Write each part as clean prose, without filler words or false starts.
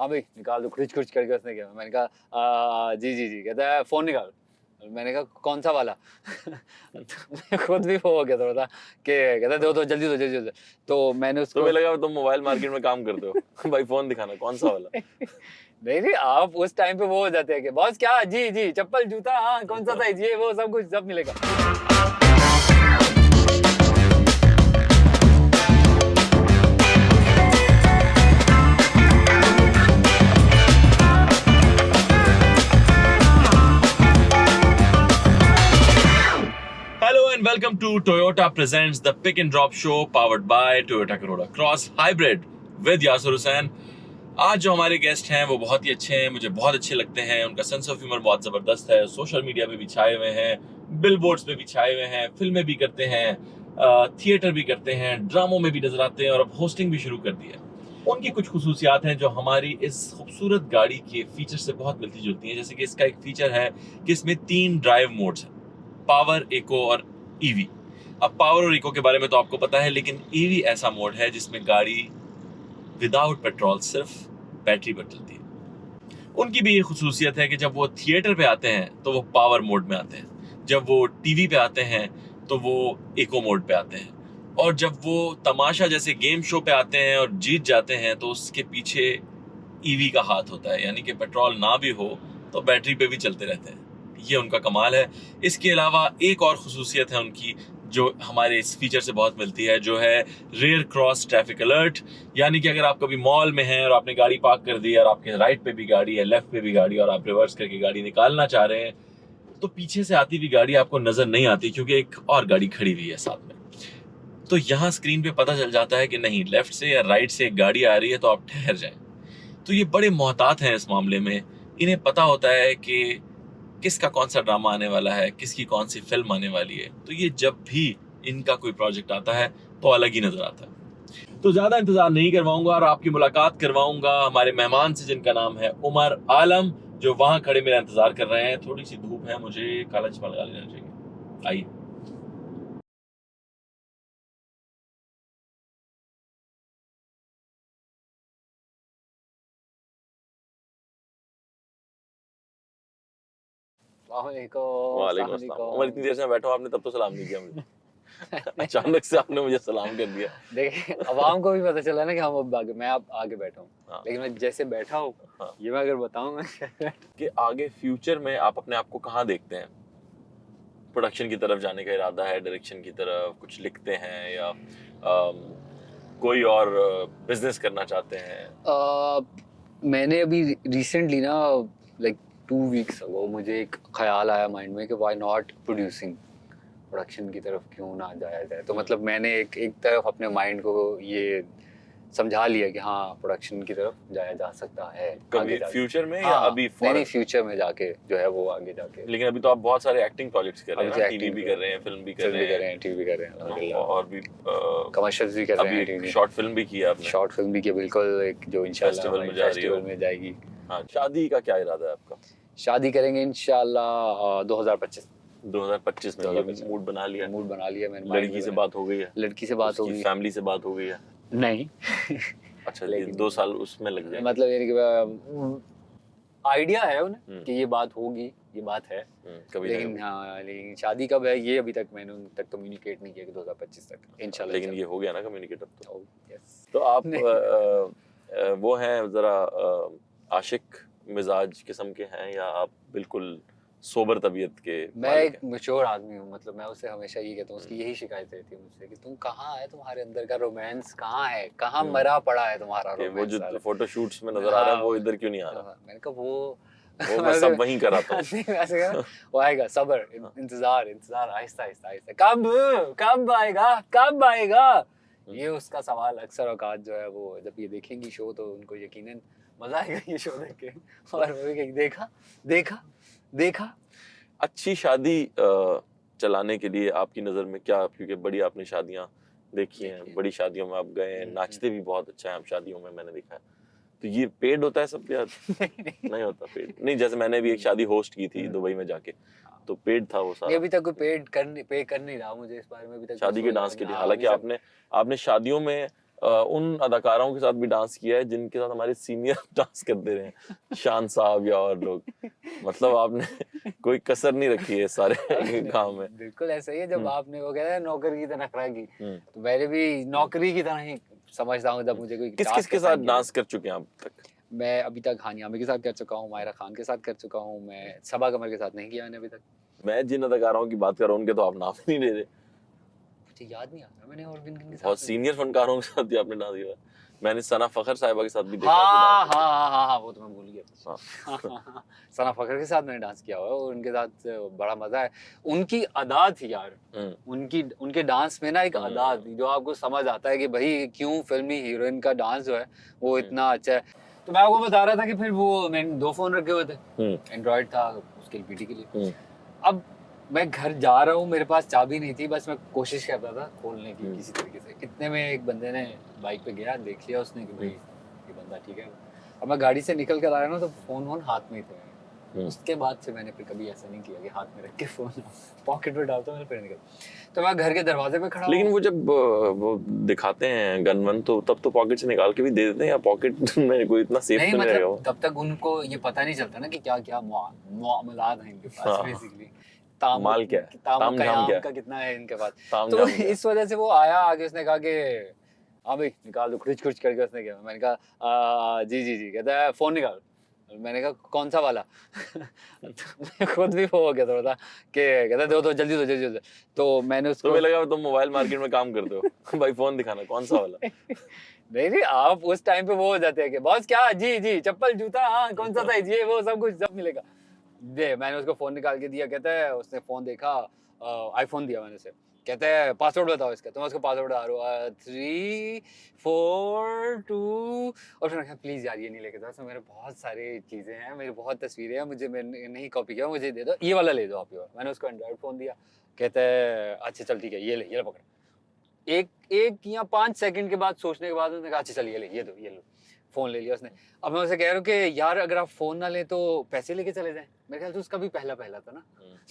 हाँ भाई निकाल दो, खुच खुच करके उसने किया। मैंने कहा जी जी जी। कहता है फोन निकाल। मैंने कहा कौन सा वाला? तो मैं खुद भी वो हो गया थोड़ा सा कि कहता दो दो जल्दी दो जल्दी दो। तो मैंने उसको तुम्हें लगा तुम मोबाइल मार्केट में काम करते हो भाई फोन दिखाना कौन सा वाला। नहीं नहीं, आप उस टाइम पे वो हो जाते हैं कि बॉस क्या, जी जी चप्पल जूता, हाँ कौन सा साइज, ये वो सब कुछ सब मिलेगा। Hello and welcome to Toyota presents the Pick and Drop Show powered by Toyota Corolla Cross Hybrid with Yasir Hussain। आज जो हमारे गेस्ट हैं वो बहुत ही अच्छे हैं, मुझे बहुत अच्छे लगते हैं। उनका सेंस ऑफ ह्यूमर बहुत ज़बरदस्त है, सोशल मीडिया पे भी छाए हुए हैं, बिलबोर्ड्स पे भी छाए हुए हैं, फिल्में भी करते हैं, थिएटर भी करते हैं, ड्रामों में भी नजर आते हैं और अब होस्टिंग भी शुरू कर दी है। उनकी कुछ खुसूसियात हैं जो हमारी इस खूबसूरत गाड़ी के फीचर से बहुत मिलती जुलती हैं। जैसे कि इसका एक फीचर है कि इसमें 3 ड्राइव मोड्स हैं, पावर, इको और ईवी। अब पावर और इको के बारे में तो आपको पता है, लेकिन ईवी ऐसा मोड है जिसमें गाड़ी विदाउट पेट्रोल सिर्फ बैटरी पर चलती है। उनकी भी ये खुसूसियत है कि जब वो थिएटर पे आते हैं तो वो पावर मोड में आते हैं, जब वो टीवी पे आते हैं तो वो इको मोड पे आते हैं, और जब वो तमाशा जैसे गेम शो पे आते हैं और जीत जाते हैं तो उसके पीछे ईवी का हाथ होता है, यानी कि पेट्रोल ना भी हो तो बैटरी पे भी चलते रहते हैं। ये उनका कमाल है। इसके अलावा एक और खुसूसियत है उनकी जो हमारे इस फीचर से बहुत मिलती है, जो है रेयर क्रॉस ट्रैफिक अलर्ट। यानी कि अगर आप कभी मॉल में हैं और आपने गाड़ी पार्क कर दी और आपके राइट पे भी गाड़ी है, लेफ्ट पे भी गाड़ी, और आप रिवर्स करके गाड़ी निकालना चाह रहे हैं तो पीछे से आती हुई गाड़ी आपको नजर नहीं आती क्योंकि एक और गाड़ी खड़ी हुई है साथ में। तो यहाँ स्क्रीन पे पता चल जाता है कि नहीं, लेफ्ट से या राइट से एक गाड़ी आ रही है तो आप ठहर जाएं। तो ये बड़े मोहतात हैं इस मामले में। इन्हें पता होता है कि किसका कौन सा ड्रामा आने वाला है, किसकी कौन सी फिल्म आने वाली है। तो ये जब भी इनका कोई प्रोजेक्ट आता है तो अलग ही नजर आता है। तो ज्यादा इंतजार नहीं करवाऊंगा और आपकी मुलाकात करवाऊंगा हमारे मेहमान से, जिनका नाम है उमर आलम, जो वहां खड़े मेरा इंतजार कर रहे हैं। थोड़ी सी धूप है, मुझे काला चश्मा लगा लेना चाहिए। आइए। वालेकुम अस्सलाम। उमर, इतनी देर से मैं बैठा हूँ, आपने तब तो सलाम नहीं किया मुझे। अचानक से आपने मुझे सलाम कर दिया। देखिए अवाम को भी पता चला ना कि हम अब आगे, मैं अब आगे बैठा हूँ। हाँ। लेकिन मैं जैसे बैठा हूँ, हाँ। ये मैं अगर बताऊँ मैं कि आगे फ्यूचर में आप अपने आप को कहाँ देखते हैं? प्रोडक्शन की तरफ जाने का इरादा है, डायरेक्शन की तरफ कुछ लिखते हैं, या कोई और बिजनेस करना चाहते हैं? मैंने अभी रिसेंटली ना, लाइक 2 वीक्स अगो, मुझे एक ख्याल आया माइंड में कि व्हाई नॉट प्रोड्यूसिंग, प्रोडक्शन की तरफ क्यों ना जाया जाए। तो मतलब मैंने एक तरफ अपने माइंड को ये समझा लिया कि हाँ प्रोडक्शन की तरफ जाया जा सकता है कभी फ्यूचर में, या हाँ, अभी नहीं फ्यूचर में जाके जो है वो आगे जाके। लेकिन अभी तो आप बहुत सारे एक्टिंग प्रोजेक्ट्स कर रहे हैं, टीवी acting भी कर रहे हैं, फिल्म भी कर फिल्म भी कर रहे रहे हैं, टीवी भी कर रहे हैं, हैं, अल्हम्दुलिल्लाह। और भी कमर्शियल्स भी कर रहे हैं, अभी टीवी शॉर्ट फिल्म भी किया आपने। शॉर्ट फिल्म भी किया, बिल्कुल, एक जो इंशाल्लाह फेस्टिवल में जाएगी। हाँ, शादी का क्या इरादा है आपका? शादी करेंगे इंशाल्लाह 2025 में। ये मूड बना लिया? मूड बना लिया मैंने। लड़की से बात हो गई है? लड़की से बात हो गई, फैमिली से बात हो गई है? नहीं अच्छा, लेकिन 2 साल उसमें लग जाए। मतलब यानी कि आइडिया है उन्हें कि ये बात होगी, ये बात है, कभी लेकिन हाँ, लेकिन शादी कब है ये अभी तक मैंने उन तक कम्युनिकेट नहीं किया कि 2025 तक इंशाल्लाह। लेकिन ये हो गया ना कम्युनिकेट अब तो। यस। तो आप वो हैं जरा आशिक मिजाज किस्म के हैं, या आप बिल्कुल सोबर तबीयत के? मैं एक मैच्योर आदमी हूँ, मतलब मैं उसे हमेशा ये कहता हूँ, उसकी यही शिकायत रहती है मुझसे कि तुम कहाँ है, तुम्हारे अंदर का रोमांस कहाँ है, कहाँ मरा पड़ा है तुम्हारा रोमांस। वो जो फोटो शूट्स में नजर आ रहा है वो इधर क्यों नहीं आ रहा? मैंने कहा वो मैं सब वहीं कराता हूँ। ऐसे कहा, वो आएगा, सब्र, इंतजार इंतजार, आहिस्ता आहिस्ता आहिस्ता, कब आएगा, कब आएगा। ये उसका सवाल अक्सर औकात जो है वो जब ये देखेंगी शो तो उनको यकीनन मजा आएगा ये शो देख के, और वो भी देखा देखा देखा। अच्छी शादी चलाने के लिए आपकी नज़र में क्या, क्योंकि बड़ी आपने शादियां देखी हैं, बड़ी शादियों में आप गए हैं, नाचते भी बहुत अच्छा है आप शादियों में, मैंने देखा है। तो ये पेड होता है सब यार? नहीं होता पेड? नहीं, जैसे मैंने भी एक शादी होस्ट की थी दुबई में जाके, तो पेड था वो सारा। अभी तक कोई पे कर नहीं रहा मुझे इस बारे में अभी तक, शादी के डांस के लिए। हालांकि आपने शादियों में उन अदाकारों के साथ भी डांस किया है जिनके साथ हमारे सीनियर डांस करते रहे हैं, शान साहब या और लोग। मतलब आपने कोई कसर नहीं रखी है सारे काम में। बिल्कुल ऐसा ही है। जब आपने वो कहते हैं नौकर की तरह खड़ा की, तो मैंने भी नौकरी की तरह ही समझता हूँ जब मुझे कोई किस task किस के assign साथ किया डांस कर चुके हैं आप तक? मैं अभी तक हानिया आमिर के साथ कर चुका हूँ, मायरा खान के साथ कर चुका हूँ, मैं सबा कमर के साथ नहीं किया मैंने अभी तक। मैं जिन अदाकारों की बात कर रहा हूँ उनके तो आप नाम ही नहीं ले रहे। मुझे याद नहीं आ रहा मैंने और किन किन के बहुत साथ सीनियर फनकारों के साथ भी आपने डांस किया। मैंने सना फखर साहिबा के साथ भी देखा हाँ आपको हाँ हाँ हाँ वो तो मैं भूल गया। हाँ। सना फखर के साथ मैंने डांस किया हुआ है और उनके साथ बड़ा मजा है। उनकी अदा थी यार, उनकी उनके डांस में ना एक अदा थी जो आपको समझ आता है कि भाई क्यों फिल्मी हीरोइन का डांस जो है वो इतना अच्छा है। तो मैं आपको बता रहा था कि फिर वो मैंने 2 फोन रखे हुए थे, एंड्रॉइड था उसके एलपीडी के लिए। अब मैं घर जा रहा हूँ, मेरे पास चाबी नहीं थी, बस मैं कोशिश करता था खोलने की किसी तरीके से। इतने में एक बंदे ने बाइक पे गया, देख लिया उसने कि भाई ये बंदा ठीक है। अब मैं गाड़ी से निकल कर आया ना तो फोन वोन हाथ में ही थे। उसके बाद से मैंने फिर कभी ऐसा नहीं किया कि हाथ में रख के फोन पॉकेट में डालता हूँ फिर निकल। तो मैं घर के दरवाजे पे खड़ा। लेकिन वो जब वो दिखाते हैं गन वन तो तब तो पॉकेट से निकाल के भी दे देते हैं, या पॉकेट में कोई इतना सेफ नहीं तो नहीं रहेगा वो? मतलब तब तक उनको ये पता नहीं चलता ना कि क्या क्या मामलात हैं इनके पास बेसिकली। माल क्या है, ताम झाम क्या का कितना है इनके पास। ताम तो झाम क्या? इस वजह से वो आया आगे, उसने कहा कि हाँ भाई निकाल दो, खुच खुच करके उसने किया। मैंने कहा जी जी जी। कहता है फोन निकाल। मैंने कहा कौन सा वाला? तो मैं खुद भी वो हो गया थोड़ा सा कि कहता दो जल्दी दो जल्दी दो। तो मैंने उसको तुम्हें लगा तुम मोबाइल मार्केट में काम करते हो भाई फोन दिखाना कौन सा वाला? नहीं नहीं आप उस टाइम पे वो हो जाते हैं कि बॉस क्या जी जी चप्पल जूता हाँ कौन सा साइज ये वो सब कुछ सब मिलेगा। दे मैंने उसको फोन निकाल के दिया, कहता है उसने फोन देखा, आईफोन दिया मैंने उसे, कहता है पासवर्ड बताओ इसका। तो मैं उसको पासवर्ड बता रहा हूँ 3 4 2 और फिर कहा प्लीज यार ये नहीं लेके जाओ, मेरे बहुत सारी चीजें हैं, मेरी बहुत तस्वीरें हैं, मुझे मैंने नहीं कॉपी किया, मुझे दे दो ये वाला ले दो आप। मैंने उसको एंड्रॉइड फोन दिया, कहता है अच्छा चल ठीक है ये ले पकड़। एक एक या 5 सेकंड के बाद सोचने के बाद उसने कहा अच्छा चल ये लो फोन ले लिया उसने। अब मैं उसे कह रहा हूँ कि यार अगर आप फोन ना ले तो पैसे लेके चले जाएं। मेरे ख्याल से उसका भी पहला था ना।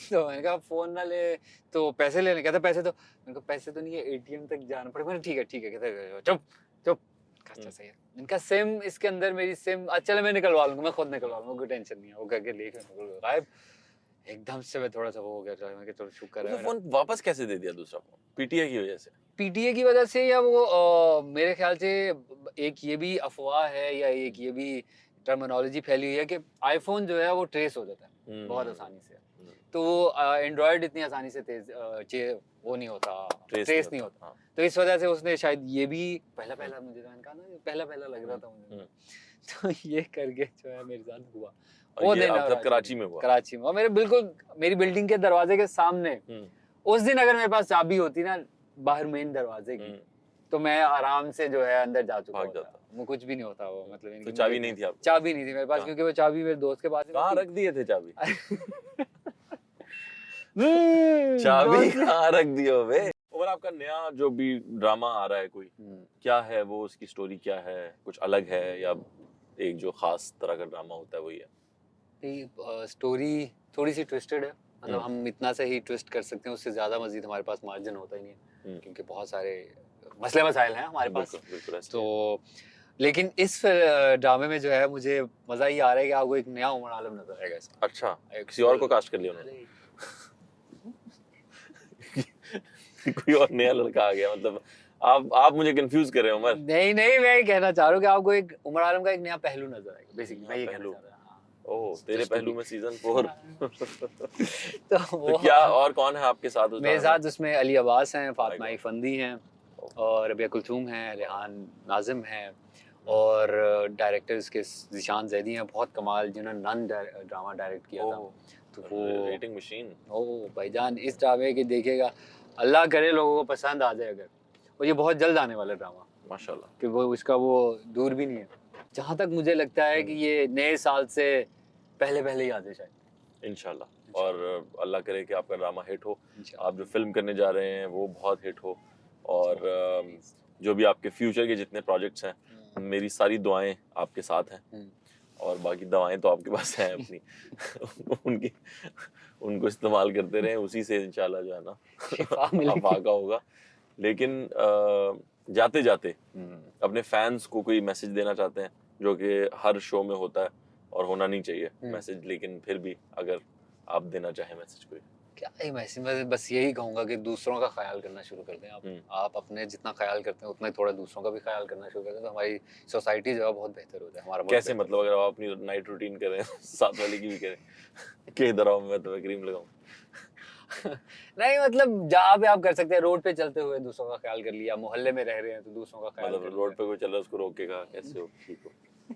तो मैंने कहा फोन ना ले तो पैसे लेने, कहता पैसे तो मैंने कहा पैसे तो नहीं है एटीएम तक जाना पड़ेगा। मैंने ठीक है कहता चुप चुप। अच्छा सही है इनका सिम इसके अंदर मेरी सिम अच्छा मैं निकलवा लूंगा, मैं खुद निकलवा लूंगा, कोई टेंशन नहीं है। वो करके लेके गायब। एकदम से मैं थोड़ा सा वो हो गया, मैं चलो शुक्र है। फोन वापस कैसे दे दिया दूसरा फोन? पीटीए की वजह से? पीटीए की वजह से या वो मेरे ख्याल से एक ये भी अफवाह है या एक ये भी टर्मिनोलॉजी फैली हुई है कि आईफोन जो है वो ट्रेस हो जाता है बहुत आसानी से। तो वो एंड्रॉयड इतनी आसानी से वो नहीं होता, ट्रेस नहीं होता। तो इस वजह से उसने शायद ये भी पहला मुझे कहा ना पहला लग रहा था मुझे। तो ये करके जो है मेरे साथ हुआ। वो दिन कराची में हुआ? कराची में, और मेरे बिल्कुल मेरी बिल्डिंग के दरवाजे के सामने। उस दिन अगर मेरे पास चाबी होती ना बाहर मेन दरवाजे की तो मैं आराम से जो है अंदर जा चुका होता। वो कुछ भी नहीं होता वो मतलब। तो चाबी नहीं थी आपको? चाबी नहीं थी मेरे पास क्योंकि वो चाबी मेरे दोस्त के पास। कहाँ रख दिए थे चाबी? चाबी कहाँ रख दिए बे? और आपका नया जो भी ड्रामा आ रहा है कोई क्या है वो, उसकी स्टोरी क्या है? कुछ अलग है या एक जो खास तरह का ड्रामा होता है वही है? स्टोरी थोड़ी सी ट्विस्टेड है, मतलब हम इतना से ही ट्विस्ट कर सकते हैं, उससे ज्यादा मजीद हमारे पास मार्जिन होता ही नहीं है क्योंकि बहुत सारे मसले मसाइल हैं हमारे पास। तो लेकिन इस ड्रामे में जो है मुझे मजा ही आ रहा है कि आपको एक नया उमर आलम नजर आएगा इसमें। अच्छा, किसी और को कास्ट कर लिया उन्होंने? कोई और नया लड़का आ गया मतलब? आप मुझे कंफ्यूज कर रहे हो उमर। नहीं मैं ये कहना चाह रहा हूँ कि आपको एक उमर आलम का एक नया पहलू नजर आएगा बेसिकली। मैं ये कहना चाह रहा हूँ। ओह तेरे पहलू में सीजन 4। तो क्या और कौन है आपके साथ? मेरे साथ उसमें अली अब्बास हैं, फातिमा फंदी हैं और रबिया कुलथूम हैं, रेहान नाजिम हैं और डायरेक्टर्स के ज़ीशान ज़ैदी हैं, बहुत कमाल, जिन्होंने नन ड्रामा डायरेक्ट किया था। तो वो रेटिंग मशीन। ओह भाईजान इस ड्रामे की देखिएगा, अल्लाह करे लोगों को पसंद आ जाए अगर। और ये बहुत जल्द आने वाला ड्रामा माशाल्लाह, कि वो उसका वो दूर भी नहीं है। जहाँ तक मुझे लगता है कि ये नए साल से पहले ही आ जाए शायद इंशाल्लाह। और अल्लाह करे कि आपका ड्रामा हिट हो, आप जो फिल्म करने जा रहे हैं वो बहुत हिट हो, और जो भी आपके फ्यूचर के जितने प्रोजेक्ट्स हैं मेरी सारी दुआएं आपके साथ हैं, और बाकी दवाएं तो आपके पास हैं अपनी उनको इस्तेमाल करते रहें, उसी से इंशाल्लाह जो है ना आफाका होगा। लेकिन जाते जाते हम्म, अपने फैंस को कोई मैसेज देना चाहते हैं, जो कि हर शो में होता है और होना नहीं चाहिए मैसेज, लेकिन फिर भी अगर आप देना चाहें मैसेज कोई? क्या ही मैं बस यही कहूंगा कि दूसरों का ख्याल करना शुरू कर दें आप। आप अपने जितना ख्याल करते हैं उतना ही थोड़ा दूसरों का भी ख्याल करना शुरू कर दें, तो हमारी सोसाइटी जो है बहुत बेहतर हो जाए, हमारा मुल्क कैसे बेहतर मतलब अगर आप अपनी नाइट रूटीन करें साथ वाले की भी करें कि इधर आओ मैं तुम्हें क्रीम लगाऊं? नहीं मतलब जहाँ पे आप कर सकते हैं, रोड पे चलते हुए दूसरों का ख्याल कर लिया, मोहल्ले में रह रहे हैं तो दूसरों का ख्याल मतलब कर रोड लिया। पे कोई चल रहा है उसको रोक के कहा कैसे हो, ठीक हो,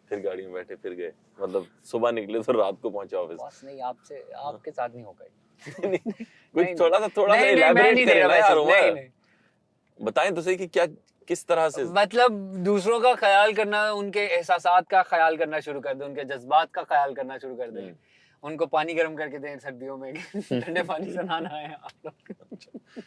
फिर गाड़ी में बैठे फिर गए, मतलब सुबह निकले तो रात को पहुंचे ऑफिस। बॉस नहीं, आपसे आपके साथ नहीं होगा ये। नहीं, नहीं, कुछ थोड़ा सा नहीं, मैं इलैबोरेट नहीं दे करें रहा ना यार मैसेज, नहीं उमर, नहीं। बताएं तो सही कि क्या किस तरह से। मतलब दूसरों का ख्याल करना, उनके एहसासात का ख्याल करना शुरू कर दें, उनके जज्बात का ख्याल करना शुरू कर दें, उनको पानी गर्म करके दें सर्दियों में ठंडे पानी से नहाना है आप लोग।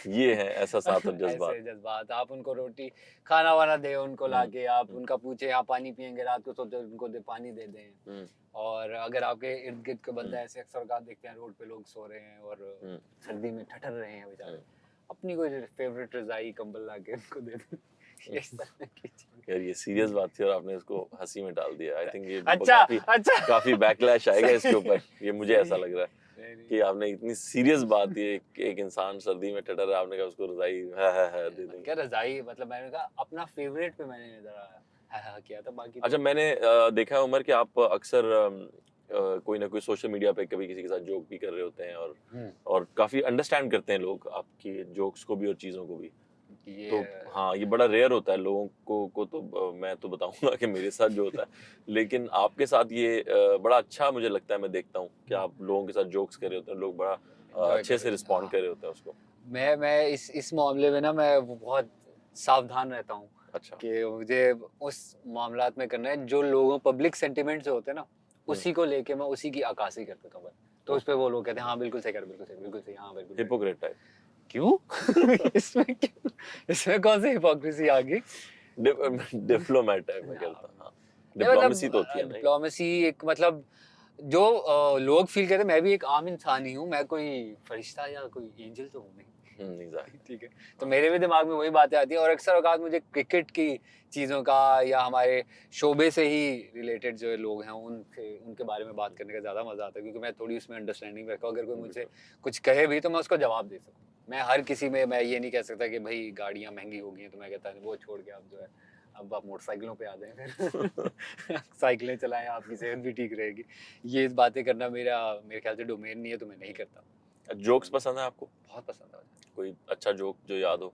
ये है एहसासात और ऐसे जज्बात। जज्बात, आप उनको रोटी खाना वाना दे उनको लाके, आप उनका पूछे यहाँ पानी पियेंगे रात को, तो उनको दे पानी दे दें। और अगर आपके इर्द गिर्द के बंदा ऐसे अक्सर औकात देखते हैं रोड पे लोग सो रहे हैं और सर्दी में ठठर रहे हैं बेचारे, अपनी कोई फेवरेट रजाई कंबल लाके उनको दे दें। इस तरह की चीज़ें। यार ये सीरियस बात थी और आपने इसको हंसी में डाल दिया। आई थिंक ये अच्छा काफी बैकलैश आएगा इसके ऊपर, ये मुझे ऐसा लग रहा है नहीं, कि आपने इतनी सीरियस बात, ये एक इंसान सर्दी में ठठर है, आपने कहा उसको रजाई है दे देंगे। क्या रजाई, मतलब मैंने कहा अपना फेवरेट पे मैंने जरा हाँ किया था, बाकी अच्छा, मैंने देखा है उमर कि आप अक्सर कोई ना कोई सोशल मीडिया पे कभी किसी के साथ जोक भी कर रहे होते हैं और काफी अंडरस्टैंड करते हैं लोग आपकी जोक्स को भी और चीजों को भी। ये तो हाँ, ये बड़ा रेयर होता है लोगों को तो मैं तो बताऊंगा कि मेरे साथ जो होता है, लेकिन आपके साथ ये बड़ा अच्छा मुझे लगता है। मैं देखता हूँ कि आप लोगों के साथ जोक्स कर रहे होते हैं, लोग बड़ा अच्छे से रिस्पॉन्ड कर रहे होते हैं उसको। मैं इस मामले में ना मैं वो बहुत सावधान रहता हूँ अच्छा। कि मुझे उस मामलात में करना है जो लोगों पब्लिक सेंटिमेंट से होते हैं ना, उसी को लेके मैं उसी की अक्कासी कर देता हूँ बस। तो उस पे वो लोग कहते हैं हाँ बिल्कुल सही कर, बिल्कुल सही, बिल्कुल सही, हाँ बिल्कुल हिपोक्रेट टाइप। क्यों? इसमें कौन सी हिपोक्रेसी आ गई? डिप्लोमेट टाइप मैं कहता हूँ। हाँ, नहीं मतलब डिप्लोमेसी तो होती है ना। डिप्लोमेसी एक मतलब जो लोग फील करते हैं, मैं भी एक आम इंसान ही हूँ, मैं कोई फरिश्ता या कोई एंजल तो हूँ नहीं। नहीं जाहिर। ठीक है, तो मेरे भी दिमाग में वही बातें आती हैं और अक्सर औकात मुझे क्रिकेट की चीज़ों का या हमारे शोबे से ही रिलेटेड जो लोग हैं उनसे उनके बारे में बात करने का ज़्यादा मज़ा आता है, क्योंकि मैं थोड़ी उसमें अंडरस्टैंडिंग रखा हूँ। अगर कोई मुझसे कुछ कहे भी तो मैं उसको जवाब दे सकूँ। मैं हर किसी में मैं ये नहीं कह सकता कि भाई गाड़ियाँ महंगी हो गई हैं तो मैं कहता वो छोड़ के आप जो है अब आप मोटरसाइकिलों पे आ जाएं फिर साइकिलें चलाएं, आपकी सेहत भी ठीक रहेगी। ये बातें करना मेरे ख्याल से डोमेन नहीं है, तो मैं नहीं करता। जोक्स पसंद है आपको? बहुत पसंद है कोई अच्छा जोक जो याद हो?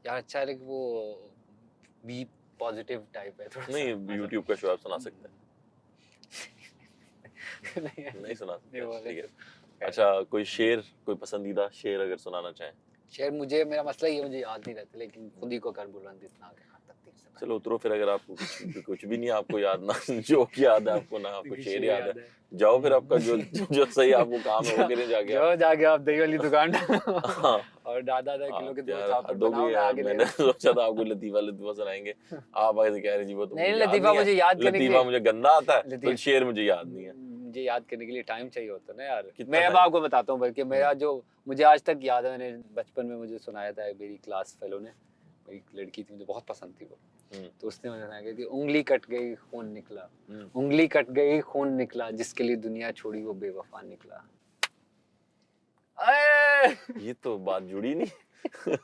यार। अच्छा है लेकिन वो बी पॉजिटिव टाइप है थोड़ा नहीं, सा। यूट्यूब का शो आप सुना सकते नहीं, हैं। नहीं सुना सकते, नहीं ठीक है। अच्छा, कोई शेर, कोई पसंदीदा शेर अगर सुनाना चाहें? शेर मुझे, मेरा मसला ये मुझे याद नहीं रहता, लेकिन खुद ही को कर बुलंद इतना के हाँ तकदीर से चलो उतरो फिर, अगर आपको कुछ भी नहीं आपको याद, ना जोक याद है आपको, ना आपको शेर याद है, जाओ फिर आपका जो सही आपको काम है वो करें जाके जो जाके आप दही वाली दुकान हाँ और दादा किलो के दो यार चापड़ हद हो बनाओ, गई मैं यार, आगे मैंने ले सोचा था आपको लतीफा सुनाएंगे, आप आगे से कह रहे जी वो तो नहीं, मुझे याद लतीफा नहीं है। मुझे याद करने के लतीफा लिए मुझे गंदा आता है, तो लतीफ- शेर मुझे याद नहीं है। मुझे याद करने के लिए टाइम चाहिए होता है ना यार। कितना मैं अब time? आपको बताता हूँ, बल्कि मेरा जो मुझे आज तक याद है, मैंने बचपन में मुझे सुनाया था, मेरी क्लास फेलो ने, एक लड़की थी मुझे बहुत पसंद थी वो, तो उसने मुझे सुनाया कि उंगली कट गई खून निकला, उंगली कट गई खून निकला, जिसके लिए दुनिया छोड़ी वो बेवफा निकला। ये तो बात जुड़ी नहीं।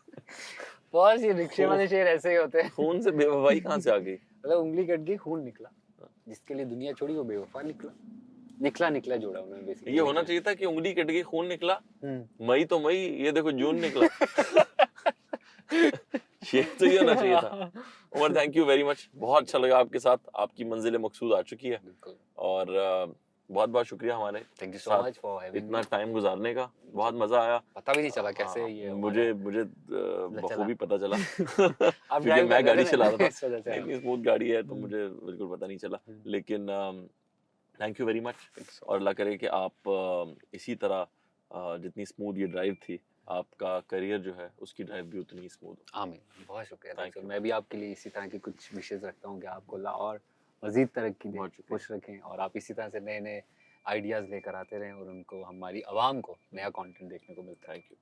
बस ये रिक्शे वाले शेर ऐसे ही होते हैं। खून से बेवफाई कहाँ से आ गई? मतलब उंगली कट गई खून निकला, जिसके लिए दुनिया छोड़ी वो बेवफा निकला। निकला जोड़ा उन्होंने बेसिकली। ये होना चाहिए था कि उंगली कट गई खून निकला, मई तो मई, ये देखो जून निकला। ये तो ये होना चाहिए था। Umar, thank you very much, बहुत अच्छा लगा आपके साथ, आपकी मंजिल मकसूद आ चुकी है और बहुत बहुत शुक्रिया हमारे thank you so much for इतना टाइम गुजारने का, बहुत मजा आया। पता भी नहीं चला कैसे ये मुझे बखूबी पता चला आप क्योंकि मैं गाड़ी चला रहा था, नहीं स्मूथ गाड़ी है तो मुझे बिल्कुल पता नहीं चला, लेकिन थैंक यू वेरी मच और अल्लाह करे कि आप इसी तरह जितनी स्मूथ ये ड्राइव थी, आपका करियर जो है उसकी ड्राइव भी उतनी ही स्मूथ। आमीन, बहुत शुक्रिया। Thank you. मैं भी आपके लिए इसी तरह की कुछ विशेष रखता हूँ कि आपको अल्लाह और मजीद तरक्की दे, खुश रखें और आप इसी तरह से नए नए आइडियाज़ लेकर आते रहें और उनको हमारी आवाम को नया कंटेंट देखने को मिलता है। Thank you.